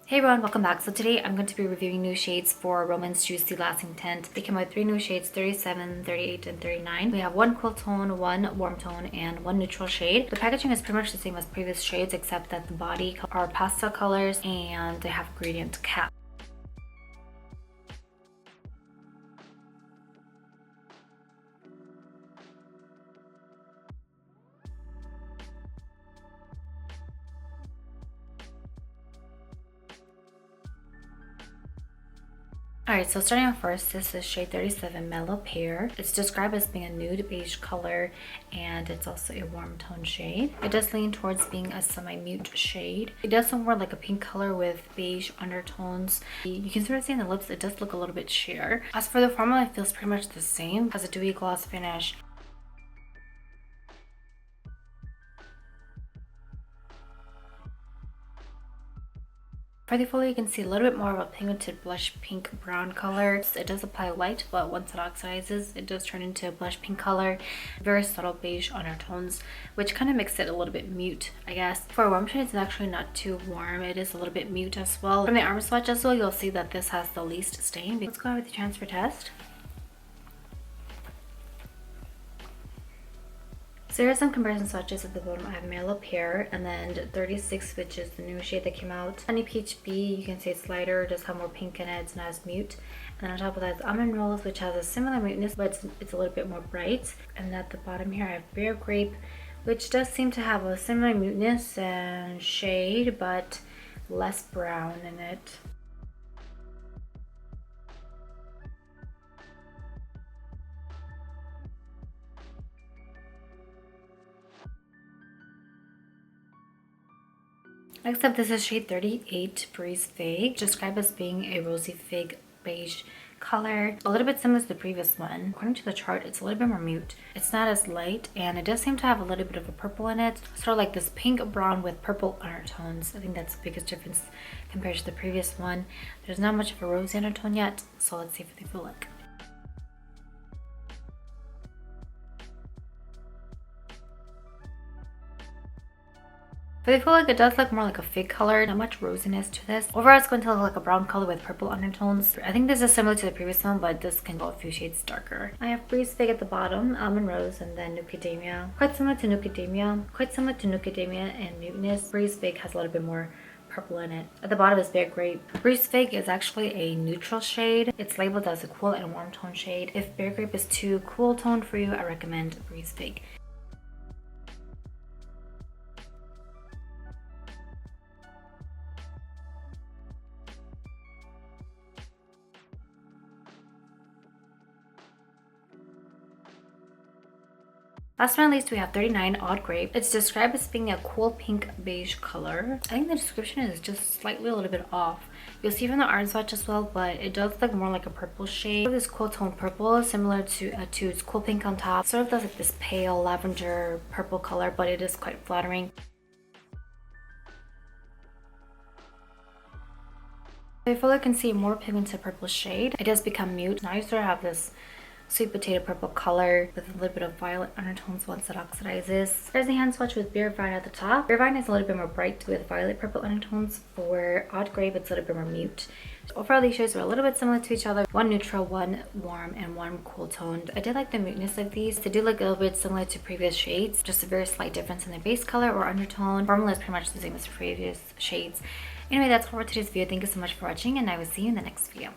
Hey everyone, welcome back. So today I'm going to be reviewing new shades for ROM&ND's Juicy Lasting Tint. They came out with 3 new shades, 37, 38, and 39. We have 1 cool tone, 1 warm tone, and 1 neutral shade. The packaging is pretty much the same as previous shades except that the body are pastel colors and they have gradient cap. Alright, so starting off first, this is shade 37 Mellow Pear. It's described as being a nude beige color and it's also a warm tone shade. It does lean towards being a semi-mute shade. It does look more like a pink color with beige undertones. You can sort of see in the lips it does look a little bit sheer. As for the formula, it feels pretty much the same. It has a dewy gloss finish. For the folio, you can see a little bit more of a pigmented blush pink brown color. It does apply light, but once it oxidizes, it does turn into a blush pink color. Very subtle beige undertones, which kind of makes it a little bit mute, I guess. For a warm tone, it's actually not too warm. It is a little bit mute as well. From the arm swatch as well, you'll see that this has the least stain. Let's go ahead with the transfer test. So here are some comparison swatches. At the bottom I have Mellow Pear, and then 36, which is the new shade that came out. Honey Peach B, you can see it's lighter, it does have more pink in it, it's not as mute. And then on top of that is Almond Rose, which has a similar muteness, but it's a little bit more bright. And at the bottom here I have Bear Grape, which does seem to have a similar muteness and shade, but less brown in it. Next up, this is shade 38 Breeze Fig, described as being a rosy fig beige color, a little bit similar to the previous one. According to the chart, it's a little bit more mute. It's not as light, and it does seem to have a little bit of a purple in it, sort of like this pink brown with purple undertones. I think that's the biggest difference compared to the previous one. There's not much of a rosy undertone yet, so let's see what they feel like. But I feel like it does look more like a fig color, not much rosiness to this. Overall, it's going to look like a brown color with purple undertones. I think this is similar to the previous one, but this can go a few shades darker. I have Breeze Fig at the bottom, Almond Rose, and then Nucademia. Quite similar to Nucademia in muteness. Breeze Fig has a little bit more purple in it. At the bottom is Bear Grape. Breeze Fig is actually a neutral shade. It's labeled as a cool and warm tone shade. If Bear Grape is too cool toned for you, I recommend Breeze Fig. Last but not least, we have 39 Odd Grape. It's described as being a cool pink beige color. I think the description is just slightly a little bit off. You'll see from the arm swatch as well, but it does look more like a purple shade. This cool tone purple, similar to Etude's cool pink on top. Sort of does like this pale lavender purple color, but it is quite flattering. I feel like I can see more pigmented purple shade. It does become mute. Now you sort of have this sweet potato purple color with a little bit of violet undertones once it oxidizes. There's a hand swatch with Beer Vine at the top. Beer Vine is a little bit more bright with violet purple undertones. For Odd Grape, it's a little bit more mute. Overall, these shades are a little bit similar to each other. 1 neutral, 1 warm, and 1 cool toned. I did like the muteness of these. They do look a little bit similar to previous shades, just a very slight difference in their base color or undertone. Formula is pretty much the same as previous shades. Anyway, that's all for today's video. Thank you so much for watching, and I will see you in the next video.